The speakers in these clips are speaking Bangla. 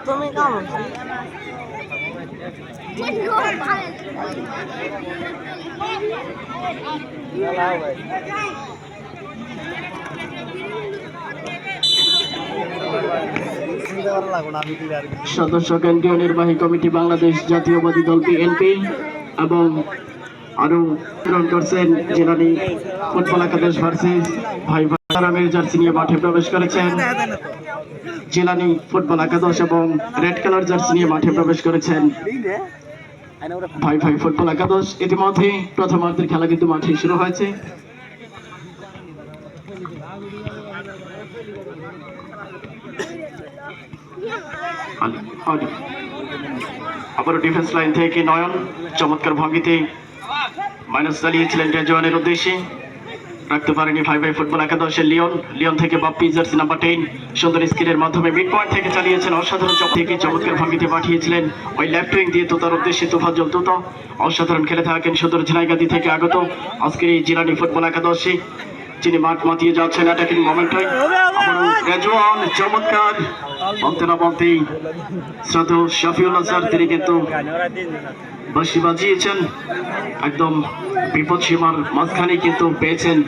তুমি কেমন সদস্য কেন্দ্রীয় নির্বাহী কমিটি বাংলাদেশ জাতীয়বাদী দল বিএনপি এবং আরো করছেন জেলানি ফুটবল একাদশ ভার্সেস ভাই ভাইরামের জার্সি নিয়ে মাঠে প্রবেশ করেছেন। জেলানি ফুটবল একাদশ এবং রেড কালার জার্সি নিয়ে মাঠে প্রবেশ করেছেন ভাই ভাই ফুটবল একাদশ। ইতিমধ্যে প্রথমার্ধের খেলা কিন্তু মাঠে শুরু হয়েছে। আবারও ডিফেন্স লাইন থেকে নয়ন চমৎকার ভঙ্গিতে মাইনাস চালিয়েছিলেন রেজওয়ানের উদ্দেশ্যে, রাখতে পারেনি ভাই ভাই ফুটবল একাদশের লিওন থেকে বাপ্পি জার্সি নাম্বার 10 সুন্দর স্কিলের মাধ্যমে মিড পয়েন্ট থেকে চালিয়েছেন অসাধারণ থেকে চমৎকার ভঙ্গিতে পাঠিয়েছিলেন ওই লেফট উইং দিয়ে তোতার উদ্দেশ্যে তোফাজ্জল তুতা অসাধারণ খেলে থাকেন সুন্দর ঝিনাইগাতি থেকে আগত আজকের এই জিলানি ফুটবল একাদশে যিনি মাঠ মাতিয়ে যাচ্ছেন অ্যাটাকিং মোমেন্টে। রেজওয়ান চমৎকার বলতে না বলতেই শ্রদ্ধেয় শফিউল্লাহ স্যার তিনি কিন্তু বাঁশি বাজিয়েছেন একদম বিপদ সীমার মাঝখানে কিন্তু পেয়েছেন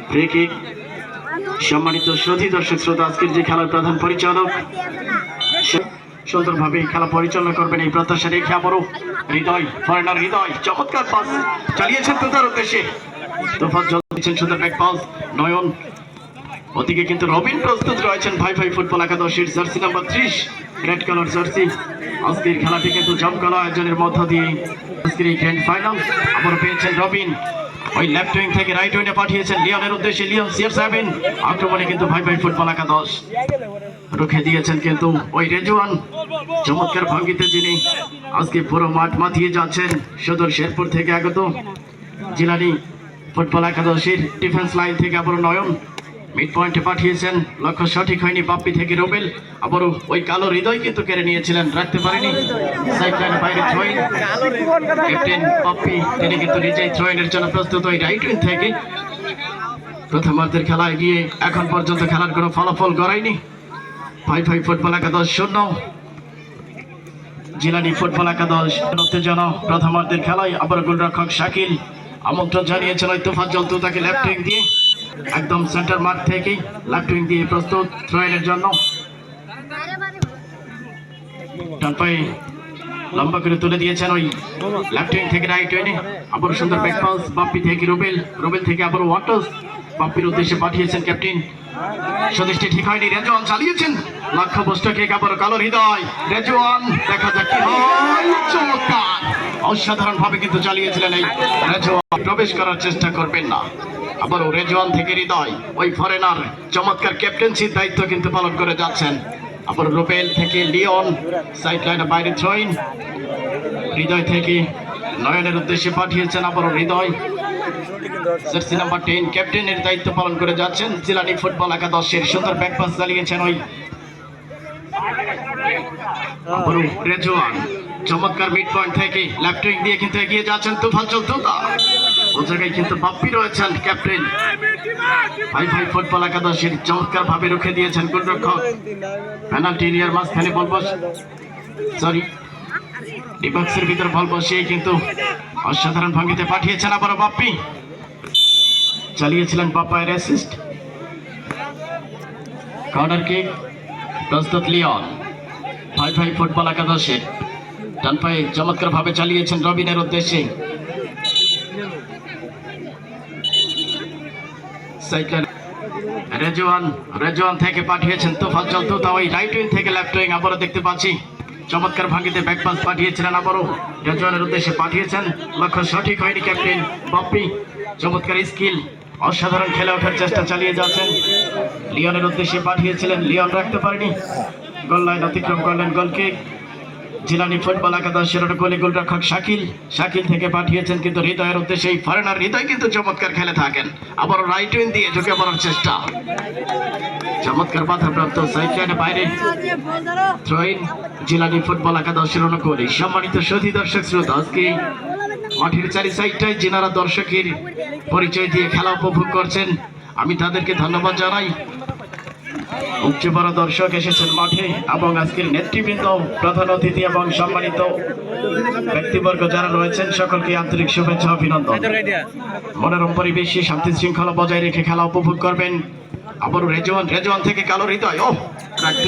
ফ্রি কিক। সম্মানিত শ্রদ্ধেয় দর্শক শ্রোতা, আজকের যে খেলার প্রধান পরিচালক সুন্দরভাবে খেলা পরিচালনা করবেন এই প্রত্যাশা রেখে আবারও ফরেনার হৃদয় চমৎকার পাস চালিয়েছেন তোতার উদ্দেশ্যে, তোফাজ্জল দিচ্ছেন সুন্দর ব্যাক পাস নয়ন, ওদিকে কিন্তু রবিন প্রস্তুত রয়েছেন ভাই ভাই ফুটবল একাদশের jersey number 30 red colour jersey. আজকের খেলাটি কিন্তু জমকালো আয়োজনের মধ্য দিয়ে আজকের এই গ্র্যান্ড ফাইনাল আবার পেয়েছেন রবিন ওই লেফট উইং থেকে রাইট উইংয়ে পাঠিয়েছেন লিওনের উদ্দেশ্যে, লিওন CR7 আক্রমণে কিন্তু ভাই ভাই ফুটবল একাদশ রুখে দিয়েছেন কিন্তু ওই রেজওয়ান চমৎকার ভঙ্গিতে যিনি আজকে পুরো মাঠ মাতিয়ে যাচ্ছেন সুদূর শেরপুর থেকে আগত জিলানি ফুটবল একাদশের ডিফেন্স লাইন থেকে আবার নয়ন মিড পয়েন্টে পাঠিয়েছেন, লক্ষ্য সঠিক হয়নি বাপ্পি থেকে রুবেল আবারও ওই কালো হৃদয় কিন্তু কেড়ে নিয়েছিলেন, রাখতে পারেনি সাইড লাইনের বাইরে থ্রোইন ক্যাপ্টেন বাপ্পি তিনি কিন্তু নিজেই থ্রোইনের জন্য প্রস্তুত ওই রাইট উইং থেকে। প্রথমার্ধের খেলায় গিয়ে এখন পর্যন্ত খেলার কোনো ফলাফল গড়ায়নি, ভাই ভাই ফুটবল একাদশ 0 জিলানি ফুটবল একাদশ উত্তেজনা। প্রথমার্ধের খেলায় আবার গোলরক্ষক শাকিল আমন্ত্রণ জানিয়েছেন ওই তোফাজ্জল তুতাকে লেফট উইং দিয়ে একদম সেন্টার মাঠ থেকেই লেফট উইং দিয়ে প্রস্তুত থ্রোইনের জন্য, ডান পায়ে লম্বা করে তুলে দিয়েছেন ওই লেফট উইং থেকে রাইট উইংয়ে আবার সুন্দর ব্যাক পাস বাপ্পি থেকে রুবেল থেকে আবার ওয়াটস বাপ্পির উদ্দেশ্যে পাঠিয়েছেন ক্যাপ্টেন, সদৃষ্টি ঠিক হয়নি, রেজওয়ান চালিয়েছেন লক্ষ্যবস্তু কেক আবার কালো হৃদয় রেজওয়ান, দেখা যাক কি হয়, চমৎকার অসাধারণ ভাবে কিন্তু চালিয়েছিলেন এই রেজওয়ান, প্রবেশ করার চেষ্টা করবেন না আবারও রেজওয়ান থেকে হৃদয় ওই ফরেনার চমৎকার ক্যাপ্টেন্সির দায়িত্ব কিন্তু পালন করে যাচ্ছেন, আবার রুবেল থেকে লিওন সাইড লাইনের বাইরে থ্রোইন হৃদয় থেকে নয়নের উদ্দেশ্যে পাঠিয়েছেন আবারও হৃদয় জার্সি নাম্বার 10 ক্যাপ্টেনের দায়িত্ব পালন করে যাচ্ছেন জিলানি ফুটবল একাদশের সুন্দর ব্যাক পাস চালিয়েছেন ওই আবারও রেজওয়ান চমৎকার মিড পয়েন্ট থেকে লেফট উইং দিয়ে কিন্তু এগিয়ে যাচ্ছেন তোফাজ্জল তুতা, ও জায়গায় কিন্তু বাপ্পি রয়েছেন ক্যাপ্টেন ভাই ভাই ফুটবল একাদশের চমৎকার ভাবে রুখে দিয়েছেন গোলরক্ষক পেনাল্টি এরিয়ার মাঝখানে বল ডিবক্সের ভিতর বল বসিয়ে কিন্তু অসাধারণ ভঙ্গিতে পাঠিয়েছেন আবারও বাপ্পি চালিয়েছিলেন বাপ্পায়ের অ্যাসিস্ট। কর্নার কিক প্রস্তুত লিওন ভাই ভাই ফুটবল একাদশের ডান পায়ে চমৎকার ভাবে চালিয়েছেন রবিনের উদ্দেশ্যে, রেজওয়ান থেকে পাঠিয়েছেন তোফাজ্জল তুতা ওই রাইট উইং থেকে লেফট উইং আবারও দেখতে পাচ্ছি চমৎকার ভাঙ্গিতে ব্যাক পাস পাঠিয়েছিলেন আবারও রেজওয়ানের উদ্দেশ্যে পাঠিয়েছেন, লক্ষ্য সঠিক হয়নি ক্যাপ্টেন বাপ্পি চমৎকার স্কিল অসাধারণ খেলে ওঠার চেষ্টা চালিয়ে যাচ্ছেন, লিওনের উদ্দেশ্যে পাঠিয়েছিলেন লিওন রাখতে পারেনি, গোল লাইন অতিক্রম করলেন, গোল কিক জিলানি ফুটবল একাদশের গোলরক্ষক শাকিল থেকে পাঠিয়েছেন কিন্তু হৃদয়ের উদ্দেশ্যে এই ফরেনার হৃদয় কিন্তু চমৎকার খেলে থাকেন আবারও রাইট উইং দিয়ে ঢুকে পড়ার চেষ্টা, চমৎকার বাধাপ্রাপ্ত সাইডলাইনের বাইরে থ্রোইন জিলানি ফুটবল একাদশের অনুকূলে। সম্মানিত সুধী দর্শক শ্রোতা, আজকে মাঠের চারি সাইডটায় যিনারা দর্শকের পরিচয় দিয়ে খেলা উপভোগ করছেন, আমি তাদেরকে ধন্যবাদ জানাই। উচ্চ বড় দর্শক এসেছেন মাঠে এবং আজকের নেতৃবৃন্দ, প্রধান অতিথি এবং সম্মানিত ব্যক্তিবর্গ যারা রয়েছেন সকলকে আন্তরিক শুভেচ্ছা অভিনন্দন। মনোরম পরিবেশে শান্তি শৃঙ্খলা বজায় রেখে খেলা উপভোগ করবেন। আবারও রেজওয়ান থেকে কালো হৃদয় রাখতে